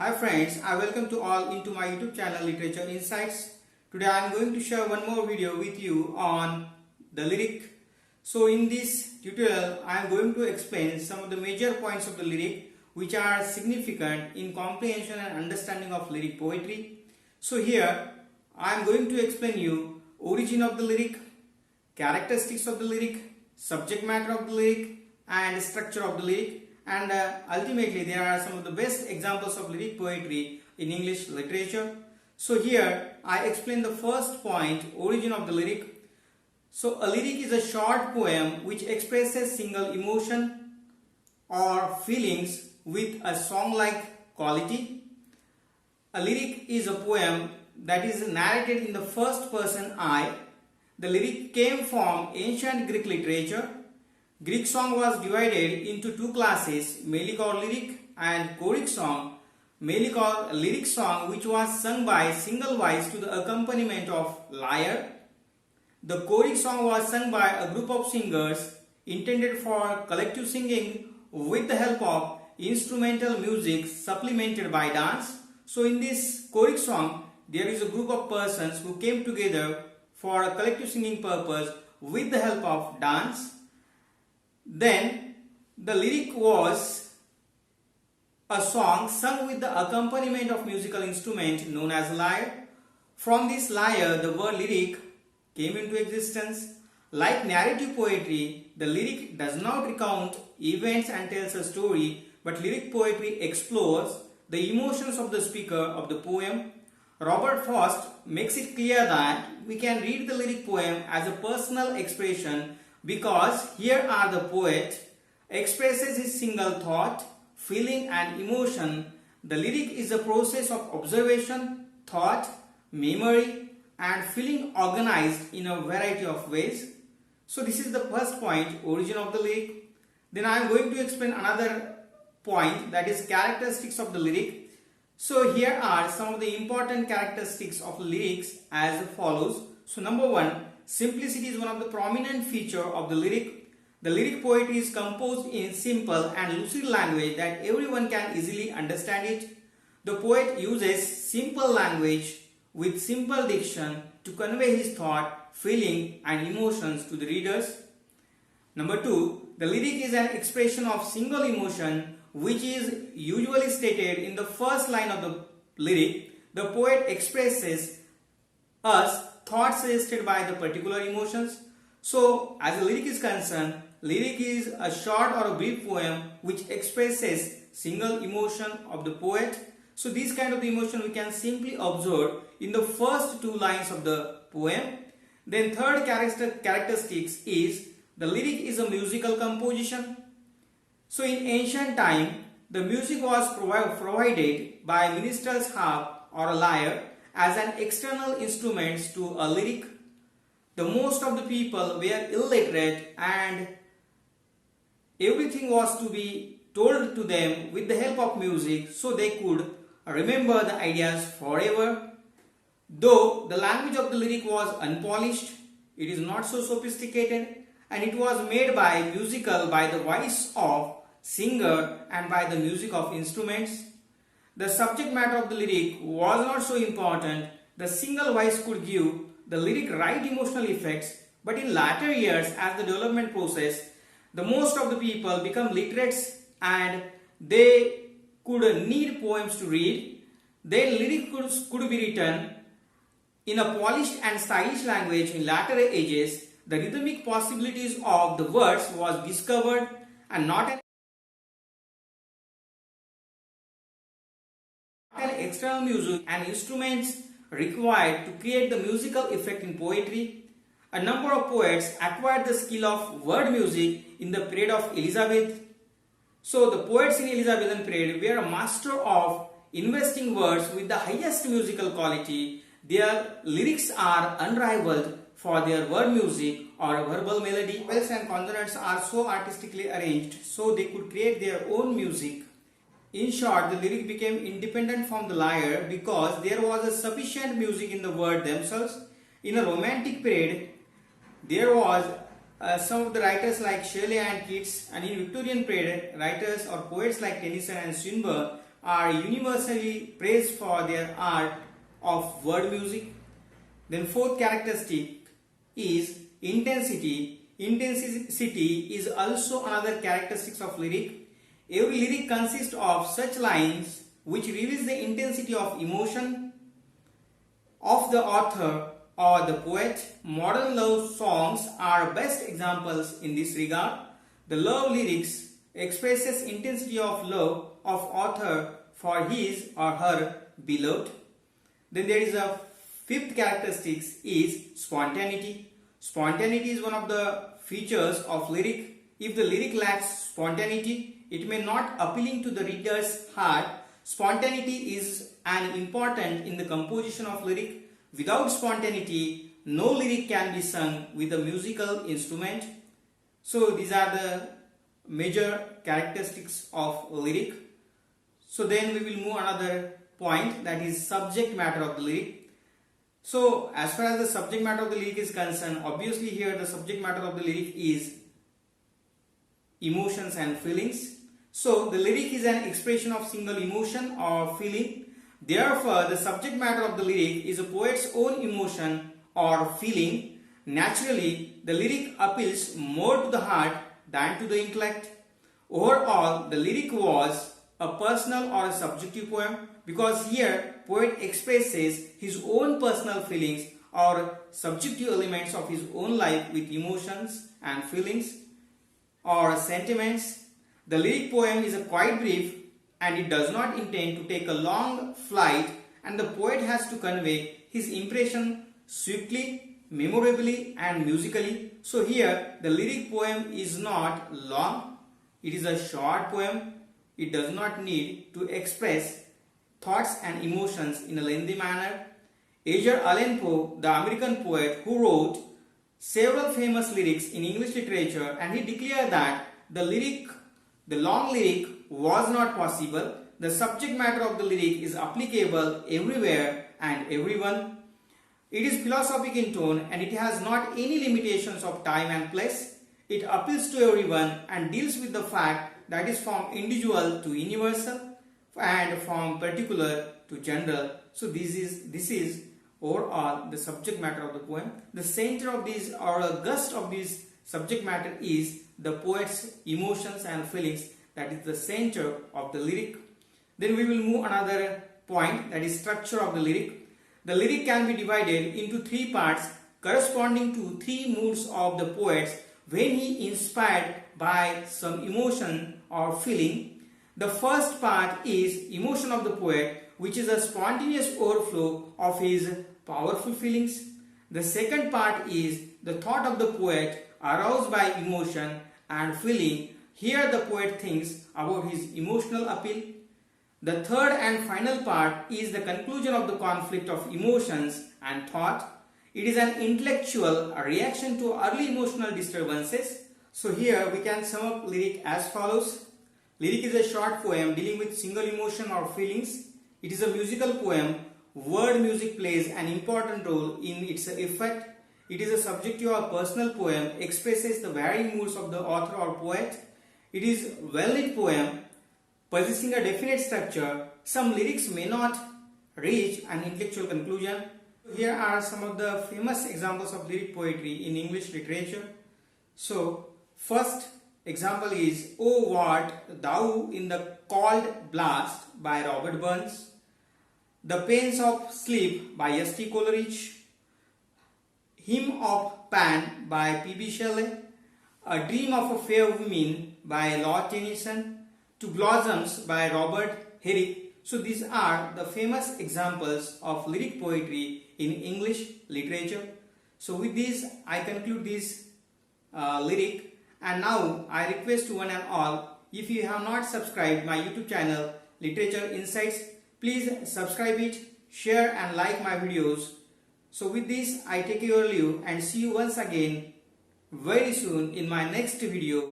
Hi friends, I welcome to all into my YouTube channel Literature Insights. Today I am going to share one more video with you on the lyric. So in this tutorial I am going to explain some of the major points of the lyric which are significant in comprehension and understanding of lyric poetry. So here I am going to explain you origin of the lyric, characteristics of the lyric, subject matter of the lyric and structure of the lyric. And ultimately there are some of the best examples of lyric poetry in English literature. So here I explain the first point, origin of the lyric. So a lyric is a short poem which expresses single emotion or feelings with a song-like quality. A lyric is a poem that is narrated in the first person I. The lyric came from ancient Greek literature. Greek song was divided into two classes, mainly called lyric and choric song. Mainly called lyric song which was sung by single voice to the accompaniment of lyre. The choric song was sung by a group of singers intended for collective singing with the help of instrumental music supplemented by dance. So in this choric song there is a group of persons who came together for a collective singing purpose with the help of dance. Then the lyric was a song sung with the accompaniment of musical instrument known as lyre. From this lyre the word lyric came into existence. Like narrative poetry, the lyric does not recount events and tells a story, but lyric poetry explores the emotions of the speaker of the poem. Robert Frost makes it clear that we can read the lyric poem as a personal expression because here are the poet expresses his single thought, feeling and emotion. The lyric is a process of observation, thought, memory and feeling organized in a variety of ways. So this is the first point, origin of the lyric. Then I am going to explain another point, that is characteristics of the lyric. So here are some of the important characteristics of lyrics as follows. So number one, simplicity is one of the prominent feature of the lyric. The lyric poetry is composed in simple and lucid language that everyone can easily understand it. The poet uses simple language with simple diction to convey his thought, feeling and emotions to the readers. Number two, the lyric is an expression of single emotion which is usually stated in the first line of the lyric. The poet expresses us thoughts suggested by the particular emotions. So as the lyric is concerned, lyric is a short or a brief poem which expresses single emotion of the poet. So this kind of emotion we can simply observe in the first two lines of the poem. Then third characteristics is the lyric is a musical composition. So in ancient time, the music was provided by minstrel's harp or a lyre as an external instrument to a lyric. The most of the people were illiterate and everything was to be told to them with the help of music so they could remember the ideas forever. Though the language of the lyric was unpolished, it is not so sophisticated and it was made by the voice of singer and by the music of instruments. The subject matter of the lyric was not so important. The single voice could give the lyric right emotional effects, but in latter years as the development process, the most of the people become literates and they could need poems to read. Then lyric could be written in a polished and stylish language in latter ages. The rhythmic possibilities of the words was discovered and not an external music and instruments required to create the musical effect in poetry. A number of poets acquired the skill of word music in the period of Elizabeth. So the poets in Elizabethan period were a master of investing words with the highest musical quality. Their lyrics are unrivaled for their word music or verbal melody. Vowels and consonants are so artistically arranged so they could create their own music. In short, the lyric became independent from the lyre because there was a sufficient music in the word themselves. In a romantic period, there was some of the writers like Shelley and Keats, and in Victorian period, writers or poets like Tennyson and Swinburne are universally praised for their art of word music. Then fourth characteristic is intensity. Intensity is also another characteristic of lyric. Every lyric consists of such lines which reveals the intensity of emotion of the author or the poet. Modern love songs are best examples in this regard. The love lyrics expresses intensity of love of author for his or her beloved. Then there is a fifth characteristic is spontaneity. Spontaneity is one of the features of lyric. If the lyric lacks spontaneity, it may not appealing to the reader's heart. Spontaneity is an important in the composition of lyric. Without spontaneity, no lyric can be sung with a musical instrument. So these are the major characteristics of lyric. So then we will move another point, that is subject matter of the lyric. So as far as the subject matter of the lyric is concerned, obviously here the subject matter of the lyric is emotions and feelings. So the lyric is an expression of single emotion or feeling. Therefore, the subject matter of the lyric is a poet's own emotion or feeling. Naturally, the lyric appeals more to the heart than to the intellect. Overall, the lyric was a personal or a subjective poem because here poet expresses his own personal feelings or subjective elements of his own life with emotions and feelings or sentiments. The lyric poem is quite brief and it does not intend to take a long flight, and the poet has to convey his impression swiftly, memorably and musically. So here the lyric poem is not long, it is a short poem. It does not need to express thoughts and emotions in a lengthy manner. Edgar Allan Poe, the American poet who wrote several famous lyrics in English literature, and he declared that the long lyric was not possible. The subject matter of the lyric is applicable everywhere and everyone. It is philosophic in tone and it has not any limitations of time and place. It appeals to everyone and deals with the fact that is from individual to universal and from particular to general. So this is overall the subject matter of the poem. The center of this or a gust of this subject matter is the poet's emotions and feelings. That is the center of the lyric. Then we will move another point, that is structure of the lyric. The lyric can be divided into three parts corresponding to three moods of the poet when he inspired by some emotion or feeling. The first part is emotion of the poet, which is a spontaneous overflow of his powerful feelings. The second part is the thought of the poet aroused by emotion and feeling. Here the poet thinks about his emotional appeal. The third and final part is the conclusion of the conflict of emotions and thought. It is an intellectual reaction to early emotional disturbances. So here we can sum up lyric as follows. Lyric is a short poem dealing with single emotion or feelings. It is a musical poem. Word music plays an important role in its effect. It is a subjective or personal poem, expresses the varying moods of the author or poet. It is a well-lit poem, possessing a definite structure. Some lyrics may not reach an intellectual conclusion. Here are some of the famous examples of lyric poetry in English literature. So, first example is "O Wart Thou in the Cold Blast" by Robert Burns, "The Pains of Sleep" by S.T. Coleridge, "Hymn of Pan" by P.B. Shelley, "A Dream of a Fair Woman" by Lord Tennyson, "To Blossoms" by Robert Herrick. So these are the famous examples of lyric poetry in English literature. So with this I conclude this lyric, and now I request to one and all, if you have not subscribed my YouTube channel Literature Insights, please subscribe it, share and like my videos. So with this I take your leave and see you once again very soon in my next video.